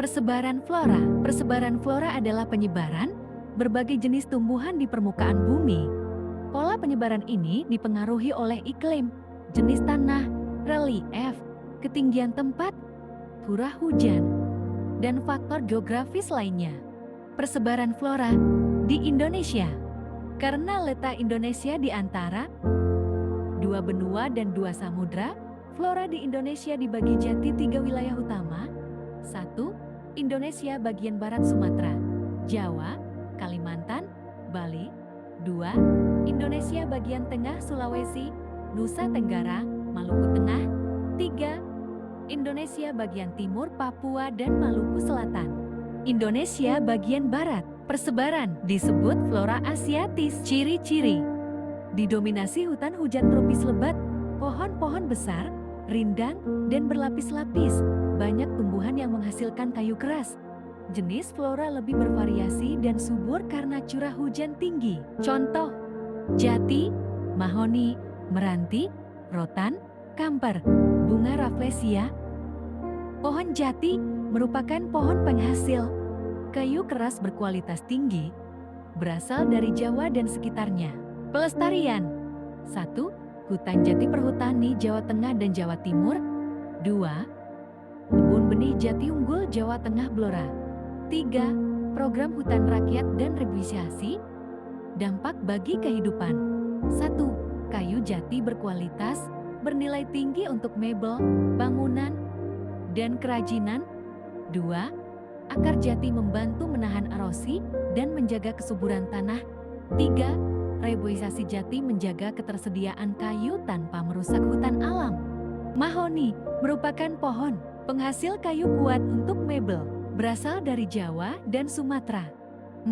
Persebaran flora. Persebaran flora adalah penyebaran berbagai jenis tumbuhan di permukaan bumi. Pola penyebaran ini dipengaruhi oleh iklim, jenis tanah, relief, ketinggian tempat, curah hujan, dan faktor geografis lainnya. Persebaran flora di Indonesia. Karena letak Indonesia di antara dua benua dan dua samudra, flora di Indonesia dibagi jadi 3 wilayah utama. 1. Indonesia bagian barat Sumatera, Jawa, Kalimantan, Bali. 2. Indonesia bagian tengah Sulawesi, Nusa Tenggara, Maluku Tengah. 3. Indonesia bagian timur Papua dan Maluku Selatan. Indonesia bagian barat. Persebaran disebut flora asiatis. Ciri-ciri: didominasi hutan hujan tropis lebat, pohon-pohon besar, rindang, dan berlapis-lapis. Banyak tumbuhan yang menghasilkan kayu keras. Jenis flora lebih bervariasi dan subur karena curah hujan tinggi. Contoh: jati, mahoni, meranti, rotan, kamper, bunga rafflesia. Pohon jati merupakan pohon penghasil kayu keras berkualitas tinggi, berasal dari Jawa dan sekitarnya. Pelestarian. 1. Hutan jati perhutani Jawa Tengah dan Jawa Timur. 2. Kebun benih jati unggul Jawa Tengah Blora. 3. Program hutan rakyat dan reboisasi. Dampak bagi kehidupan. 1. Kayu jati berkualitas, bernilai tinggi untuk mebel, bangunan, dan kerajinan. 2. Akar jati membantu menahan erosi dan menjaga kesuburan tanah. 3. Reboisasi jati menjaga ketersediaan kayu tanpa merusak hutan alam. Mahoni merupakan pohon penghasil kayu kuat untuk mebel, berasal dari Jawa dan Sumatera.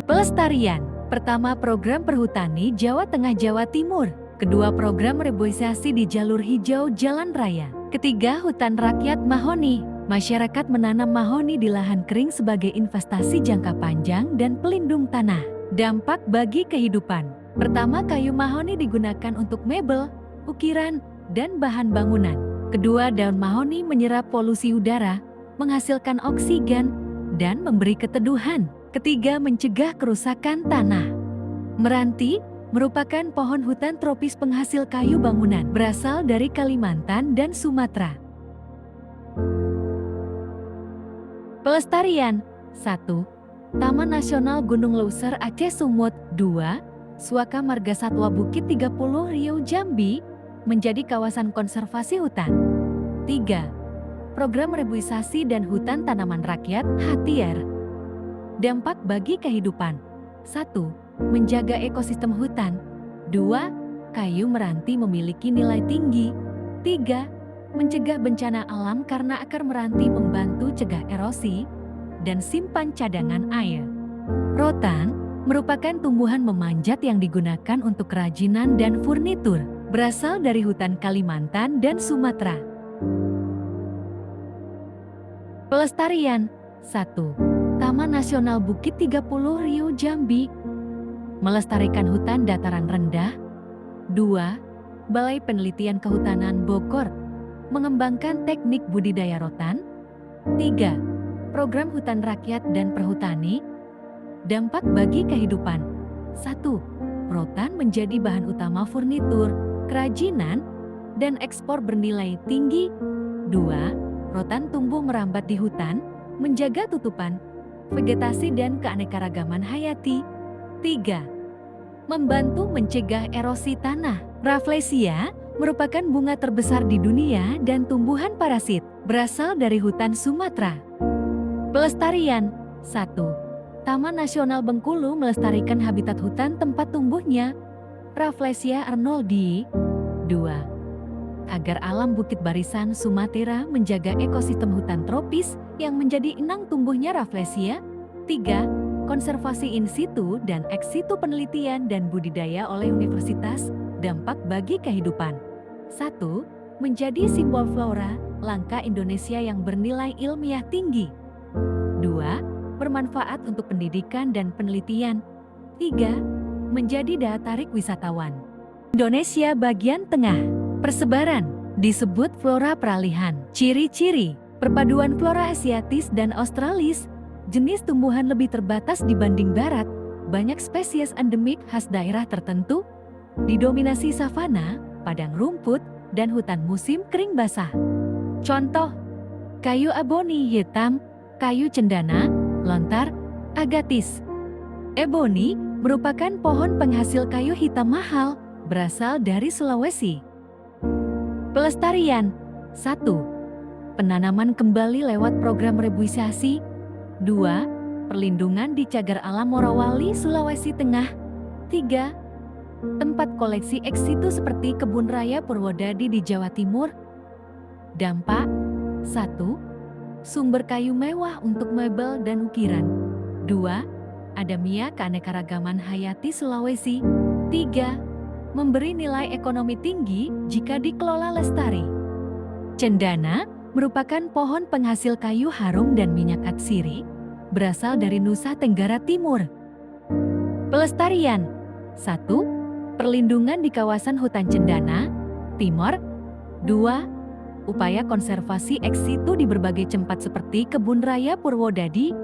Pelestarian. Pertama, program perhutani Jawa Tengah Jawa Timur. Kedua, program reboisasi di jalur hijau jalan raya. Ketiga, hutan rakyat mahoni. Masyarakat menanam mahoni di lahan kering sebagai investasi jangka panjang dan pelindung tanah. Dampak bagi kehidupan. Pertama, kayu mahoni digunakan untuk mebel, ukiran, dan bahan bangunan. Kedua, daun mahoni menyerap polusi udara, menghasilkan oksigen, dan memberi keteduhan. Ketiga, mencegah kerusakan tanah. Meranti merupakan pohon hutan tropis penghasil kayu bangunan, berasal dari Kalimantan dan Sumatera. Pelestarian. 1. Taman Nasional Gunung Leuser Aceh Sumut. 2. Suaka Marga Satwa Bukit 30 Riau Jambi menjadi kawasan konservasi hutan. 3. Program reboisasi dan hutan tanaman rakyat (HTR). Dampak bagi kehidupan. 1. Menjaga ekosistem hutan. 2. Kayu meranti memiliki nilai tinggi. 3. Mencegah bencana alam karena akar meranti membantu cegah erosi dan simpan cadangan air. Rotan merupakan tumbuhan memanjat yang digunakan untuk kerajinan dan furnitur, berasal dari hutan Kalimantan dan Sumatera. Pelestarian. 1. Taman Nasional Bukit 30 Riau Jambi melestarikan hutan dataran rendah. 2. Balai Penelitian Kehutanan Bogor mengembangkan teknik budidaya rotan. 3. Program hutan rakyat dan perhutani. Dampak bagi kehidupan. 1. Rotan menjadi bahan utama furnitur, kerajinan, dan ekspor bernilai tinggi. 2. Rotan tumbuh merambat di hutan, menjaga tutupan, vegetasi dan keanekaragaman hayati. 3. Membantu mencegah erosi tanah. Rafflesia merupakan bunga terbesar di dunia dan tumbuhan parasit, berasal dari hutan Sumatera. Pelestarian. 1. Taman Nasional Bengkulu melestarikan habitat hutan tempat tumbuhnya Rafflesia arnoldii. 2. Agar alam Bukit Barisan Sumatera menjaga ekosistem hutan tropis yang menjadi inang tumbuhnya Rafflesia. 3. Konservasi in situ dan ex situ penelitian dan budidaya oleh universitas. Dampak bagi kehidupan. 1. Menjadi simbol flora langka Indonesia yang bernilai ilmiah tinggi. 2. Bermanfaat untuk pendidikan dan penelitian. 3. Menjadi daya tarik wisatawan. Indonesia bagian tengah. Persebaran disebut flora peralihan. Ciri-ciri. Perpaduan flora asiatis dan australis, jenis tumbuhan lebih terbatas dibanding barat, banyak spesies endemik khas daerah tertentu, didominasi savana, padang rumput, dan hutan musim kering basah. Contoh, kayu aboni hitam, kayu cendana, lontar, agatis. Eboni merupakan pohon penghasil kayu hitam mahal, berasal dari Sulawesi. Pelestarian 1. Penanaman kembali lewat program rebuisasi. 2. Perlindungan di cagar alam Morowali, Sulawesi Tengah. 3. Tempat koleksi ex situ seperti Kebun Raya Purwodadi di Jawa Timur. Dampak 1. Sumber kayu mewah untuk mebel dan ukiran. 2. Adamia keanekaragaman hayati Sulawesi. 3. Memberi nilai ekonomi tinggi jika dikelola lestari. Cendana merupakan pohon penghasil kayu harum dan minyak atsiri, berasal dari Nusa Tenggara Timur. Pelestarian 1. Perlindungan di kawasan hutan cendana, Timor. 2. Upaya konservasi ex situ di berbagai tempat seperti Kebun Raya Purwodadi.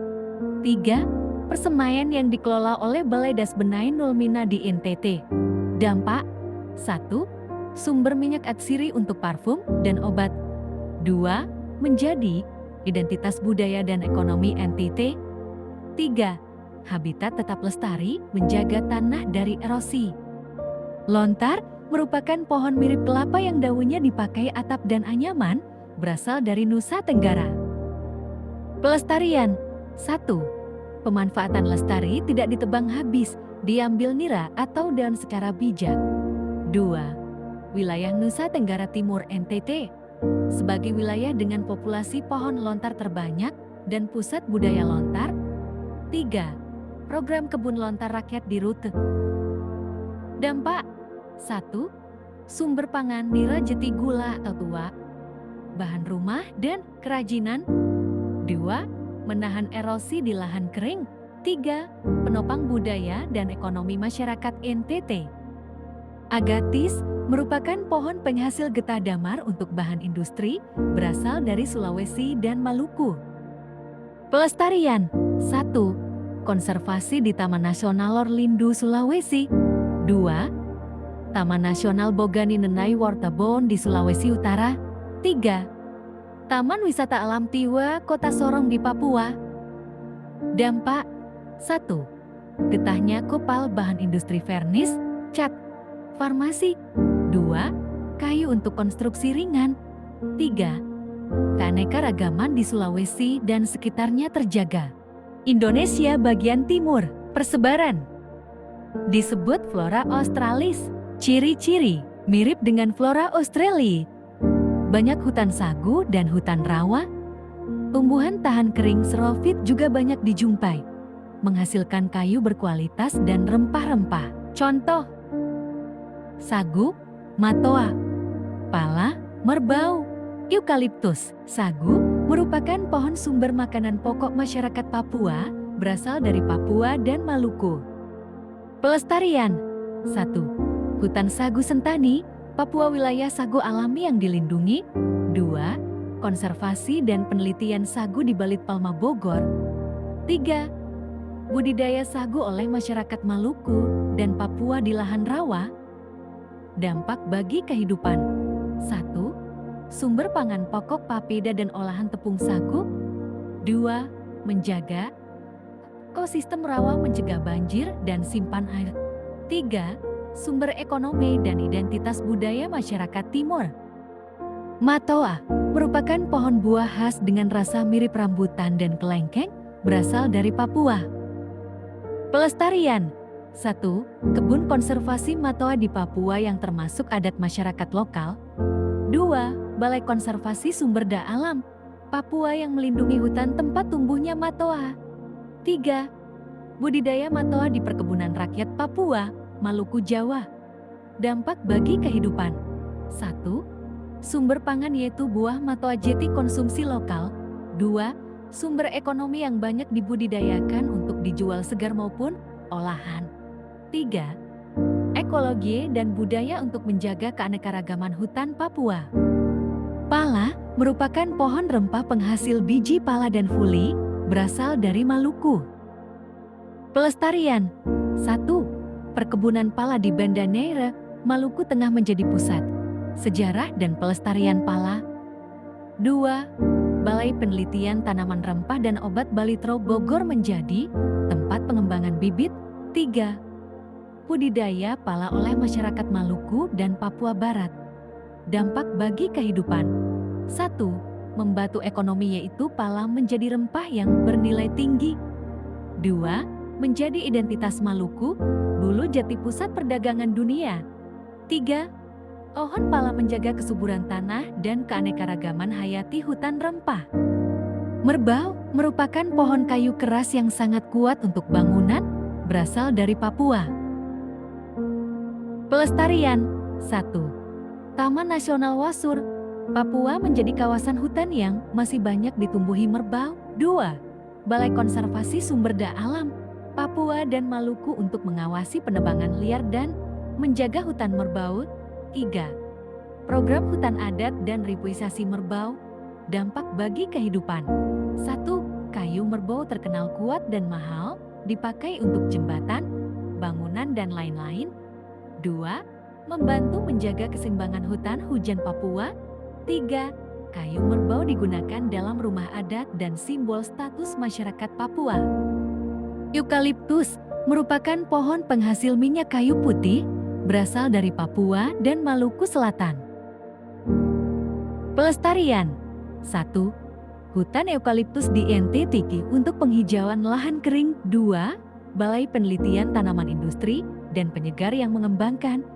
3. Persemaian yang dikelola oleh Balai Dasbenain Nulmina di NTT. Dampak 1. Sumber minyak atsiri untuk parfum dan obat. 2. Menjadi identitas budaya dan ekonomi NTT. 3. Habitat tetap lestari menjaga tanah dari erosi. Lontar merupakan pohon mirip kelapa yang daunnya dipakai atap dan anyaman, berasal dari Nusa Tenggara. Pelestarian 1. Pemanfaatan lestari tidak ditebang habis, diambil nira atau daun secara bijak. 2. Wilayah Nusa Tenggara Timur NTT sebagai wilayah dengan populasi pohon lontar terbanyak dan pusat budaya lontar. 3. Program kebun lontar rakyat di Rute. Dampak 1. Sumber pangan nira jeti gula atau tua, bahan rumah dan kerajinan. 2. Menahan erosi di lahan kering. 3. Penopang budaya dan ekonomi masyarakat NTT. Agatis merupakan pohon penghasil getah damar untuk bahan industri, berasal dari Sulawesi dan Maluku. Pelestarian 1. Konservasi di Taman Nasional Lorlindu Sulawesi. 2. Taman Nasional Bogani Nenai Wartabon di Sulawesi Utara. 3. Taman Wisata Alam Tiwa Kota Sorong di Papua. Dampak 1. Getahnya kopal bahan industri vernis, cat, farmasi. 2. Kayu untuk konstruksi ringan. 3. Keanekaragaman di Sulawesi dan sekitarnya terjaga. Indonesia bagian timur, persebaran. Disebut flora australis. Ciri-ciri mirip dengan flora Australia. Banyak hutan sagu dan hutan rawa. Tumbuhan tahan kering xerophyt juga banyak dijumpai, menghasilkan kayu berkualitas dan rempah-rempah. Contoh: sagu, matoa, pala, merbau, eukaliptus. Sagu merupakan pohon sumber makanan pokok masyarakat Papua, berasal dari Papua dan Maluku. Pelestarian 1. Hutan sagu sentani, Papua wilayah sagu alami yang dilindungi. 2. Konservasi dan penelitian sagu di Balit Palma Bogor. 3. Budidaya sagu oleh masyarakat Maluku dan Papua di lahan rawa. Dampak bagi kehidupan 1. Sumber pangan pokok papeda dan olahan tepung sagu. 2. Menjaga ekosistem rawa, mencegah banjir dan simpan air. 3. Sumber ekonomi dan identitas budaya masyarakat Timur. Matoa merupakan pohon buah khas dengan rasa mirip rambutan dan kelengkeng, berasal dari Papua. Pelestarian 1. Kebun konservasi matoa di Papua yang termasuk adat masyarakat lokal. 2. Balai Konservasi Sumber Daya Alam Papua yang melindungi hutan tempat tumbuhnya matoa. 3. Budidaya matoa di perkebunan rakyat Papua, Maluku, Jawa. Dampak bagi kehidupan 1. Sumber pangan yaitu buah matoa jeti konsumsi lokal. 2. Sumber ekonomi yang banyak dibudidayakan untuk dijual segar maupun olahan. 3. Ekologi dan budaya untuk menjaga keanekaragaman hutan Papua. Pala merupakan pohon rempah penghasil biji pala dan fuli, berasal dari Maluku. Pelestarian. 1. Perkebunan pala di Banda Neira, Maluku Tengah menjadi pusat sejarah dan pelestarian pala. 2. Balai Penelitian Tanaman Rempah dan Obat Balitro Bogor menjadi tempat pengembangan bibit. 3. Budidaya pala oleh masyarakat Maluku dan Papua Barat. Dampak bagi kehidupan. 1. Membantu ekonomi, yaitu pala menjadi rempah yang bernilai tinggi. 2. Menjadi identitas Maluku, dulu jadi pusat perdagangan dunia. 3. Pohon pala menjaga kesuburan tanah dan keanekaragaman hayati hutan rempah. Merbau merupakan pohon kayu keras yang sangat kuat untuk bangunan, berasal dari Papua. Pelestarian. 1. Taman Nasional Wasur, Papua menjadi kawasan hutan yang masih banyak ditumbuhi merbau. 2. Balai Konservasi Sumber Daya Alam, Papua dan Maluku untuk mengawasi penebangan liar dan menjaga hutan merbau. 3. Program hutan adat dan ripuisasi merbau. Dampak bagi kehidupan. 1. Kayu merbau terkenal kuat dan mahal, dipakai untuk jembatan, bangunan dan lain-lain. 2. Membantu menjaga keseimbangan hutan hujan Papua. 3. Kayu merbau digunakan dalam rumah adat dan simbol status masyarakat Papua. Eukaliptus merupakan pohon penghasil minyak kayu putih, berasal dari Papua dan Maluku Selatan. Pelestarian. 1. Hutan eukaliptus di NTT untuk penghijauan lahan kering. 2. Balai Penelitian Tanaman Industri dan Penyegar yang mengembangkan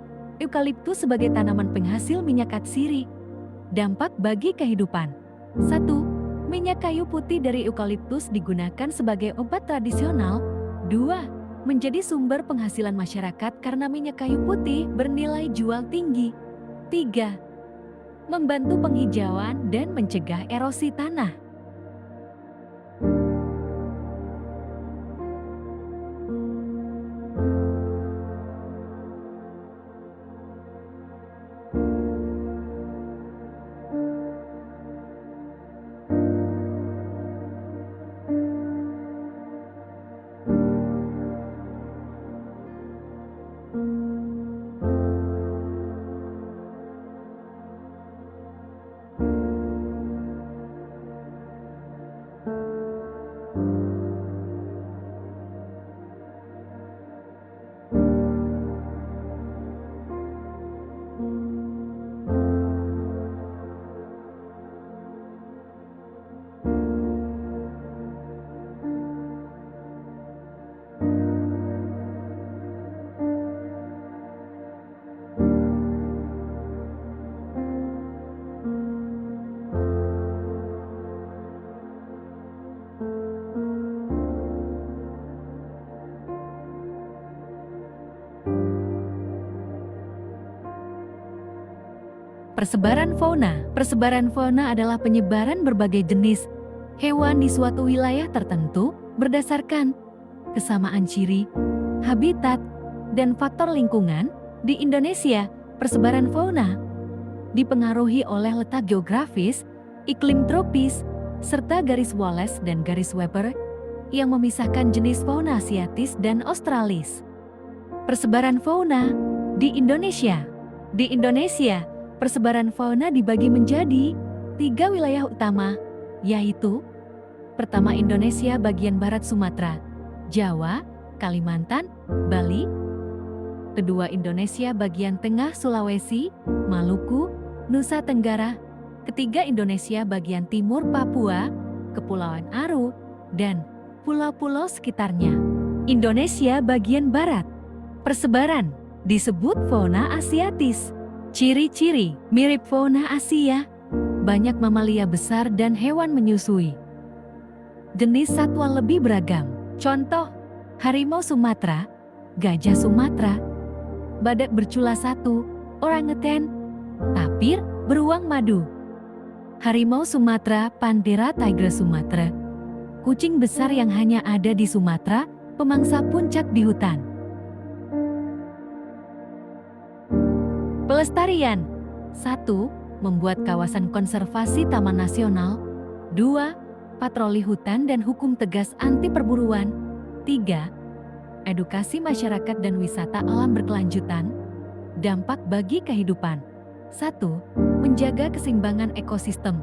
eukaliptus sebagai tanaman penghasil minyak atsiri. Dampak bagi kehidupan. 1. Minyak kayu putih dari eukaliptus digunakan sebagai obat tradisional. 2. Menjadi sumber penghasilan masyarakat karena minyak kayu putih bernilai jual tinggi. 3. Membantu penghijauan dan mencegah erosi tanah. Persebaran fauna. Persebaran fauna adalah penyebaran berbagai jenis hewan di suatu wilayah tertentu berdasarkan kesamaan ciri, habitat, dan faktor lingkungan. Di Indonesia, persebaran fauna dipengaruhi oleh letak geografis, iklim tropis, serta garis Wallace dan garis Weber yang memisahkan jenis fauna asiatis dan australis. Persebaran fauna di Indonesia. Di Indonesia, persebaran fauna dibagi menjadi 3 wilayah utama, yaitu: pertama, Indonesia bagian barat Sumatera, Jawa, Kalimantan, Bali. Kedua, Indonesia bagian tengah Sulawesi, Maluku, Nusa Tenggara. Ketiga, Indonesia bagian timur Papua, Kepulauan Aru, dan pulau-pulau sekitarnya. Indonesia bagian barat. Persebaran disebut fauna asiatis. Ciri-ciri mirip fauna Asia, banyak mamalia besar dan hewan menyusui. Jenis satwa lebih beragam, contoh harimau Sumatera, gajah Sumatera, badak bercula 1, orangutan, tapir, beruang madu. Harimau Sumatera, Panthera tigris Sumatera, kucing besar yang hanya ada di Sumatera, pemangsa puncak di hutan. Pelestarian. 1. Membuat kawasan konservasi taman nasional. 2. Patroli hutan dan hukum tegas anti perburuan. 3. Edukasi masyarakat dan wisata alam berkelanjutan. Dampak bagi kehidupan. 1. Menjaga keseimbangan ekosistem.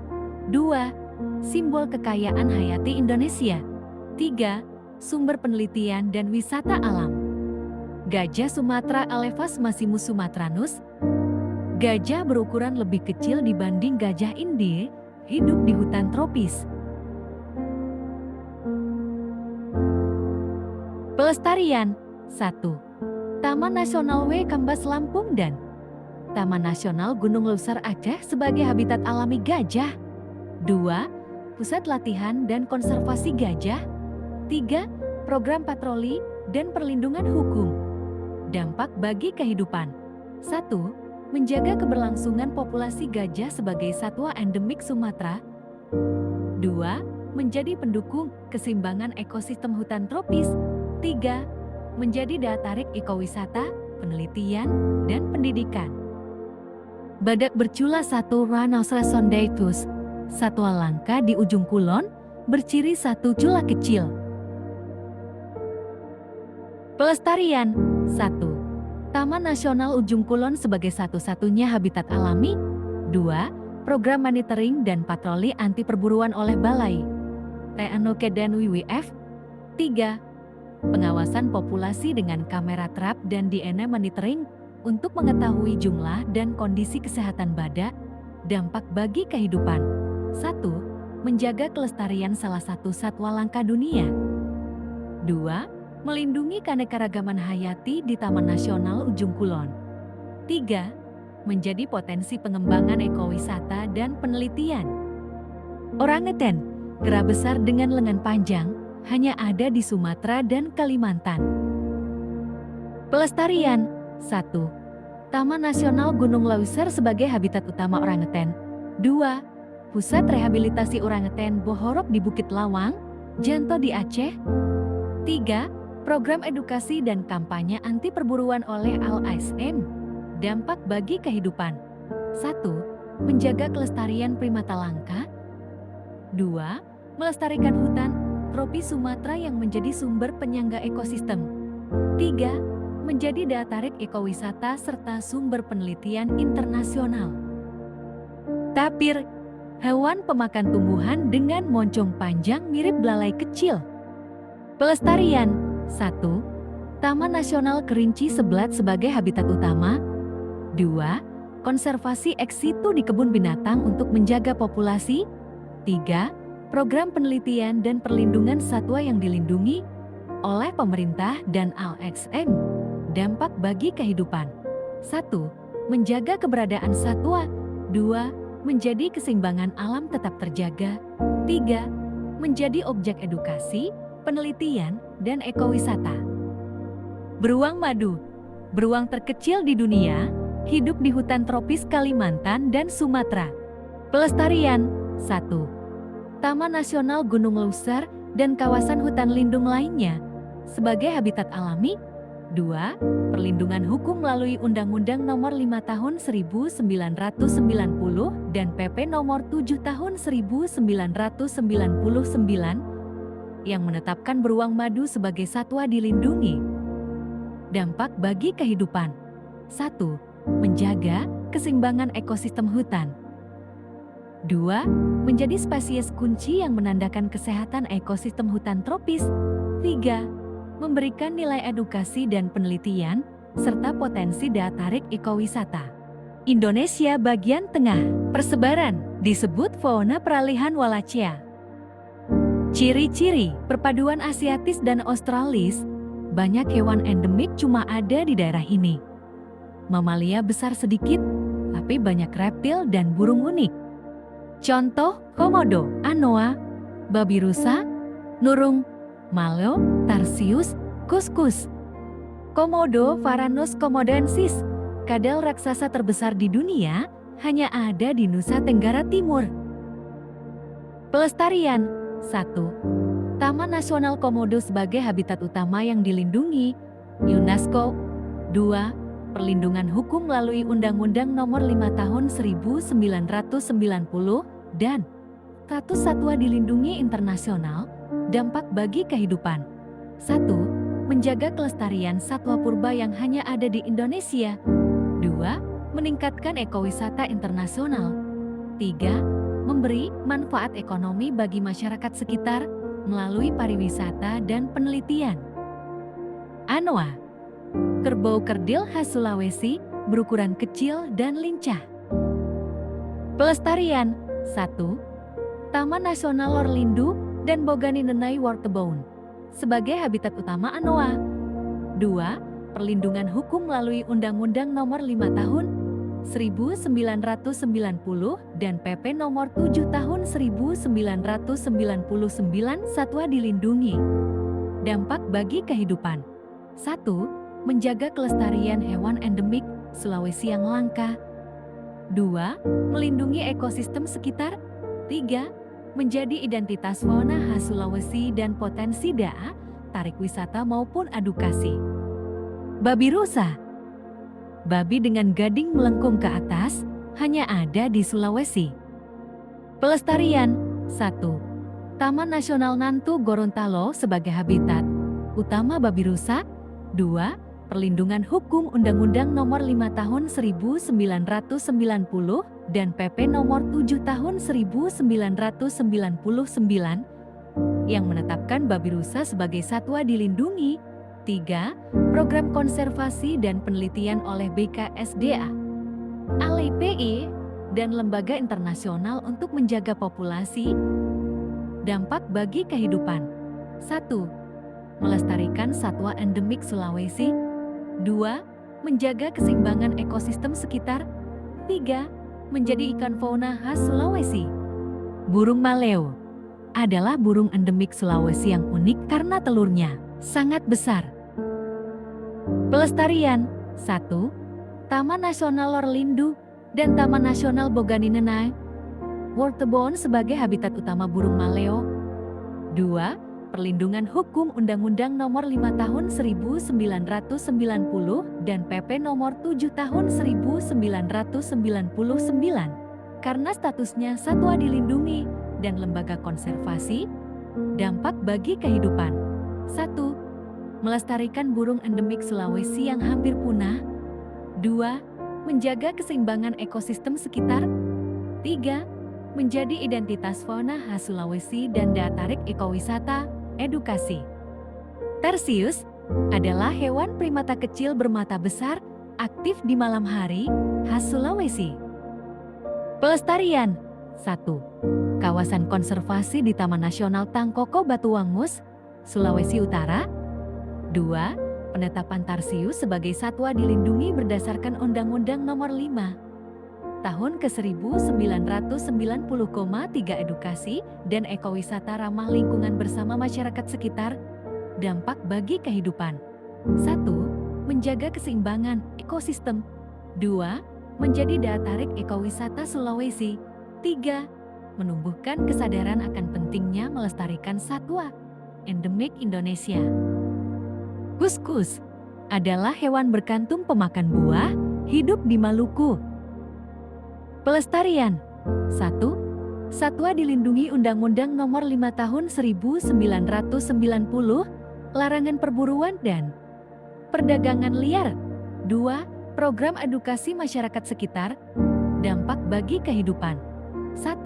2. Simbol kekayaan hayati Indonesia. 3. Sumber penelitian dan wisata alam. Gajah Sumatera Alephas maximus sumatranus. Gajah berukuran lebih kecil dibanding gajah India, hidup di hutan tropis. Pelestarian. 1. Taman Nasional W Kambas Lampung dan Taman Nasional Gunung Leuser Aceh sebagai habitat alami gajah. 2. Pusat latihan dan konservasi gajah. 3. Program patroli dan perlindungan hukum. Dampak bagi kehidupan. 1. Menjaga keberlangsungan populasi gajah sebagai satwa endemik Sumatera. 2. Menjadi pendukung keseimbangan ekosistem hutan tropis. 3. Menjadi daya tarik ekowisata, penelitian, dan pendidikan. Badak bercula 1 Rhinoceros sondaicus, satwa langka di ujung kulon, berciri 1 cula kecil. Pelestarian. 1. Taman Nasional Ujung Kulon sebagai satu-satunya habitat alami. 2. Program monitoring dan patroli anti perburuan oleh Balai TNOK dan WWF. 3. Pengawasan populasi dengan kamera trap dan DNA monitoring untuk mengetahui jumlah dan kondisi kesehatan badak. Dampak bagi kehidupan. 1. Menjaga kelestarian salah satu satwa langka dunia. 2. Melindungi keanekaragaman hayati di Taman Nasional Ujung Kulon. 3. Menjadi potensi pengembangan ekowisata dan penelitian. Orangutan, kera besar dengan lengan panjang, hanya ada di Sumatera dan Kalimantan. Pelestarian. 1. Taman Nasional Gunung Leuser sebagai habitat utama orangutan. 2. Pusat rehabilitasi orangutan Bohorok di Bukit Lawang, Janto di Aceh. 3. Program edukasi dan kampanye anti perburuan oleh LSM. Dampak bagi kehidupan. 1. Menjaga kelestarian primata langka. 2. Melestarikan hutan tropis Sumatera yang menjadi sumber penyangga ekosistem. 3. Menjadi daya tarik ekowisata serta sumber penelitian internasional. Tapir, hewan pemakan tumbuhan dengan moncong panjang mirip belalai kecil. Pelestarian. 1. Taman Nasional Kerinci Seblat sebagai habitat utama. 2. Konservasi ex situ di kebun binatang untuk menjaga populasi. 3. Program penelitian dan perlindungan satwa yang dilindungi oleh pemerintah dan LSM. Dampak bagi kehidupan. 1. Menjaga keberadaan satwa. 2. Menjadi keseimbangan alam tetap terjaga. 3. Menjadi objek edukasi, penelitian, dan ekowisata. Beruang madu, beruang terkecil di dunia, hidup di hutan tropis Kalimantan dan Sumatera. Pelestarian. 1. Taman Nasional Gunung Leuser dan kawasan hutan lindung lainnya sebagai habitat alami. 2. Perlindungan hukum melalui Undang-Undang Nomor 5 Tahun 1990 dan PP Nomor 7 Tahun 1999 yang menetapkan beruang madu sebagai satwa dilindungi. Dampak bagi kehidupan. 1. Menjaga keseimbangan ekosistem hutan. 2. Menjadi spesies kunci yang menandakan kesehatan ekosistem hutan tropis. 3. Memberikan nilai edukasi dan penelitian, serta potensi daya tarik ekowisata. Indonesia bagian tengah. Persebaran disebut fauna peralihan Wallacea. Ciri-ciri perpaduan Asiatis dan Australis, banyak hewan endemik cuma ada di daerah ini. Mamalia besar sedikit, tapi banyak reptil dan burung unik. Contoh, komodo, anoa, babi rusa, nurung, malo, tarsius, kuskus. Komodo Varanus komodensis, kadal raksasa terbesar di dunia, hanya ada di Nusa Tenggara Timur. Pelestarian. 1. Taman Nasional Komodo sebagai habitat utama yang dilindungi UNESCO. 2. perlindungan hukum melalui Undang-Undang Nomor 5 Tahun 1990 dan status satwa dilindungi internasional, dampak bagi kehidupan. 1. Menjaga kelestarian satwa purba yang hanya ada di Indonesia. 2. Meningkatkan ekowisata internasional. 3. Memberi manfaat ekonomi bagi masyarakat sekitar melalui pariwisata dan penelitian. Anoa, kerbau kerdil khas Sulawesi, berukuran kecil dan lincah. Pelestarian. 1. Taman Nasional Lorlindu dan Bogani Nenai Warteboun sebagai habitat utama anoa. 2. Perlindungan hukum melalui Undang-Undang Nomor 5 Tahun 1990 dan PP Nomor 7 Tahun 1999 satwa dilindungi. Dampak bagi kehidupan. 1. Menjaga kelestarian hewan endemik Sulawesi yang langka. 2. Melindungi ekosistem sekitar. 3. Menjadi identitas fauna khas Sulawesi dan potensi daya tarik wisata maupun edukasi. Babi rusa. Babi dengan gading melengkung ke atas hanya ada di Sulawesi. Pelestarian. 1. Taman Nasional Nantu Gorontalo sebagai habitat utama babi rusa. 2. Perlindungan hukum Undang-Undang Nomor 5 Tahun 1990 dan PP Nomor 7 Tahun 1999 yang menetapkan babi rusa sebagai satwa dilindungi. 3. Program konservasi dan penelitian oleh BKSDA, LIPI, dan lembaga internasional untuk menjaga populasi. Dampak bagi kehidupan. 1. Melestarikan satwa endemik Sulawesi. 2. Menjaga keseimbangan ekosistem sekitar. 3. Menjadi ikan fauna khas Sulawesi. Burung maleo adalah burung endemik Sulawesi yang unik karena telurnya sangat besar. Pelestarian. 1. Taman Nasional Lorlindu dan Taman Nasional Bogani Nenai Warteboun sebagai habitat utama burung maleo. 2. Perlindungan hukum Undang-Undang Nomor 5 Tahun 1990 dan PP Nomor 7 Tahun 1999 karena statusnya satwa dilindungi dan lembaga konservasi. Dampak bagi kehidupan. 1. Melestarikan burung endemik Sulawesi yang hampir punah. 2. Menjaga keseimbangan ekosistem sekitar. 3. Menjadi identitas fauna khas Sulawesi dan daya tarik ekowisata, edukasi. Tarsius adalah hewan primata kecil bermata besar, aktif di malam hari, khas Sulawesi. Pelestarian. 1. Kawasan konservasi di Taman Nasional Tangkoko Batuangus, Sulawesi Utara. 2. Penetapan tarsius sebagai satwa dilindungi berdasarkan Undang-Undang Nomor 5 Tahun ke-1990,3 edukasi dan ekowisata ramah lingkungan bersama masyarakat sekitar. Dampak bagi kehidupan. 1. Menjaga keseimbangan ekosistem. 2. Menjadi daya tarik ekowisata Sulawesi. 3. Menumbuhkan kesadaran akan pentingnya melestarikan satwa endemik Indonesia. Kuskus adalah hewan berkantung pemakan buah, hidup di Maluku. Pelestarian. 1. Satwa dilindungi Undang-Undang Nomor 5 Tahun 1990, larangan perburuan dan perdagangan liar. 2. Program edukasi masyarakat sekitar. Dampak bagi kehidupan. 1.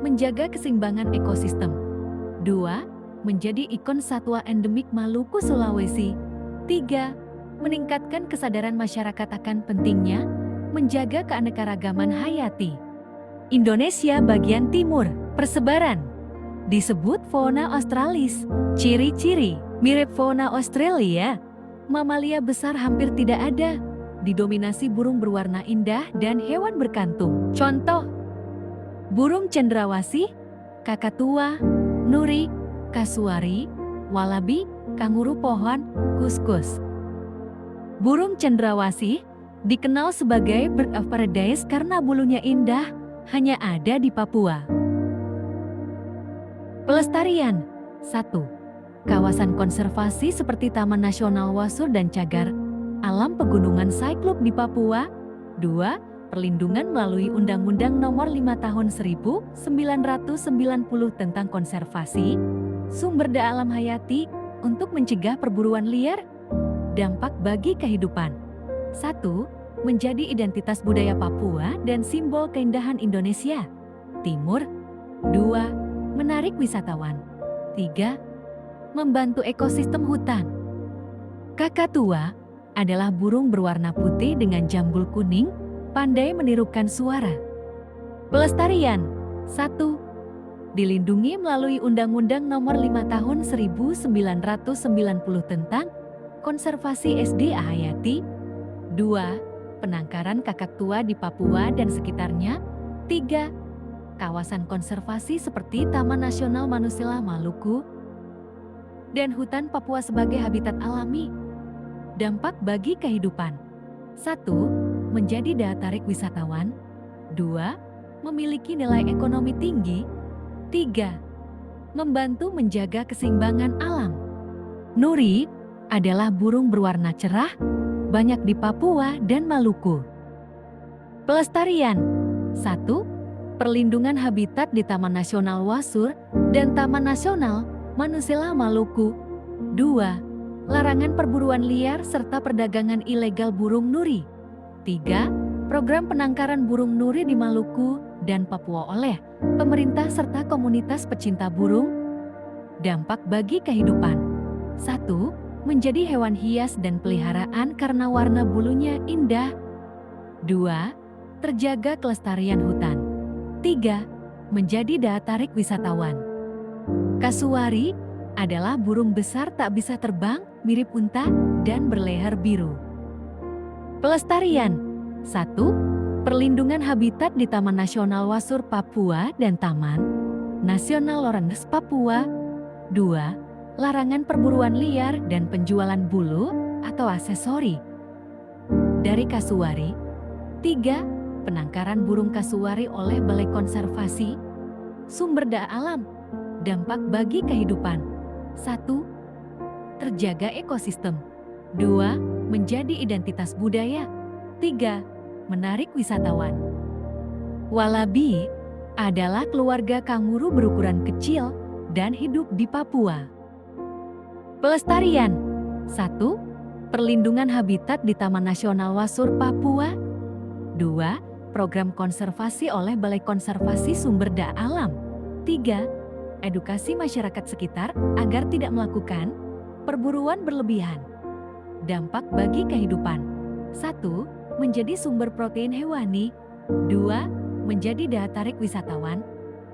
Menjaga keseimbangan ekosistem. 2. Menjadi ikon satwa endemik Maluku Sulawesi. 3. Meningkatkan kesadaran masyarakat akan pentingnya menjaga keanekaragaman hayati. Indonesia bagian timur, persebaran. Disebut fauna australis. Ciri-ciri, mirip fauna Australia. Mamalia besar hampir tidak ada. Didominasi burung berwarna indah dan hewan berkantung. Contoh, burung cendrawasih, kakatua, nuri, kasuari, walabi, kanguru pohon, kuskus. Burung cendrawasih dikenal sebagai bird of paradise karena bulunya indah, hanya ada di Papua. Pelestarian. 1. Kawasan konservasi seperti Taman Nasional Wasur dan Cagar, alam pegunungan Cyclops di Papua. 2. Perlindungan melalui Undang-Undang Nomor 5 Tahun 1990 tentang konservasi sumber daya alam hayati untuk mencegah perburuan liar. Dampak bagi kehidupan. 1. Menjadi identitas budaya Papua dan simbol keindahan Indonesia Timur. 2. Menarik wisatawan. 3. Membantu ekosistem hutan. Kakatua adalah burung berwarna putih dengan jambul kuning, pandai menirukan suara. Pelestarian. 1. Dilindungi melalui Undang-Undang Nomor 5 Tahun 1990 tentang konservasi SDA hayati. 2. Penangkaran kakaktua di Papua dan sekitarnya. 3. Kawasan konservasi seperti Taman Nasional Manusela Maluku dan hutan Papua sebagai habitat alami. Dampak bagi kehidupan. 1. Menjadi daya tarik wisatawan. 2. Memiliki nilai ekonomi tinggi. 3. Membantu menjaga keseimbangan alam. Nuri adalah burung berwarna cerah, banyak di Papua dan Maluku. Pelestarian. 1. Perlindungan habitat di Taman Nasional Wasur dan Taman Nasional Manusela Maluku. 2. Larangan perburuan liar serta perdagangan ilegal burung nuri. 3. Program penangkaran burung nuri di Maluku dan Papua oleh pemerintah serta komunitas pecinta burung. Dampak bagi kehidupan. 1. Menjadi hewan hias dan peliharaan karena warna bulunya indah. 2. Terjaga kelestarian hutan. 3. Menjadi daya tarik wisatawan. Kasuari adalah burung besar tak bisa terbang, mirip unta dan berleher biru. Pelestarian. 1. Perlindungan habitat di Taman Nasional Wasur Papua dan Taman Nasional Lorenz Papua. 2. Larangan perburuan liar dan penjualan bulu atau aksesori dari kasuari. 3. Penangkaran burung kasuari oleh Balai Konservasi Sumber Daya Alam. Dampak bagi kehidupan. 1. Terjaga ekosistem. 2. Menjadi identitas budaya. 3. Menarik wisatawan. Walabi adalah keluarga kanguru berukuran kecil dan hidup di Papua. Pelestarian. 1. Perlindungan habitat di Taman Nasional Wasur Papua. 2. Program konservasi oleh Balai Konservasi Sumber Daya Alam. 3. Edukasi masyarakat sekitar agar tidak melakukan perburuan berlebihan. Dampak bagi kehidupan. 1. Menjadi sumber protein hewani. 2. Menjadi daya tarik wisatawan.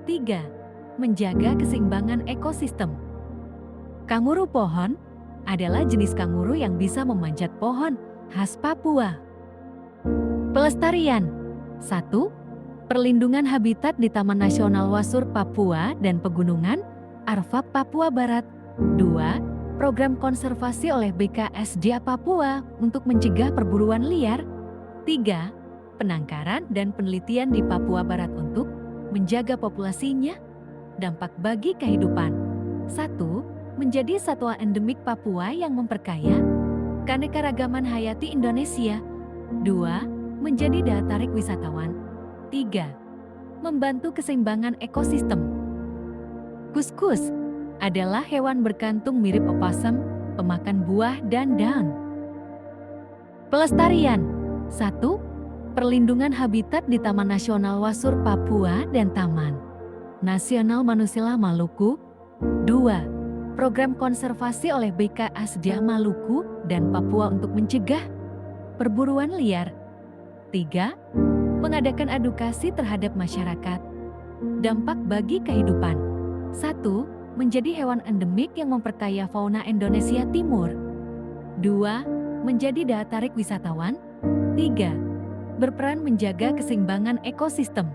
3. Menjaga keseimbangan ekosistem. Kanguru pohon adalah jenis kanguru yang bisa memanjat pohon khas Papua. Pelestarian. 1. Perlindungan habitat di Taman Nasional Wasur Papua dan Pegunungan Arfak Papua Barat. 2. Program konservasi oleh BKSDA Papua untuk mencegah perburuan liar. 3. Penangkaran dan penelitian di Papua Barat untuk menjaga populasinya. Dampak bagi kehidupan. 1. Menjadi satwa endemik Papua yang memperkaya keanekaragaman hayati Indonesia. 2. Menjadi daya tarik wisatawan. 3. Membantu keseimbangan ekosistem. Kuskus adalah hewan berkantung mirip opossum, pemakan buah dan daun. Pelestarian. 1. Perlindungan habitat di Taman Nasional Wasur Papua dan Taman Nasional Manusela Maluku. 2. Program konservasi oleh BKSDA Maluku dan Papua untuk mencegah perburuan liar. 3. Mengadakan edukasi terhadap masyarakat. Dampak bagi kehidupan. 1. Menjadi hewan endemik yang memperkaya fauna Indonesia Timur. 2. Menjadi daya tarik wisatawan. 3. Berperan menjaga keseimbangan ekosistem.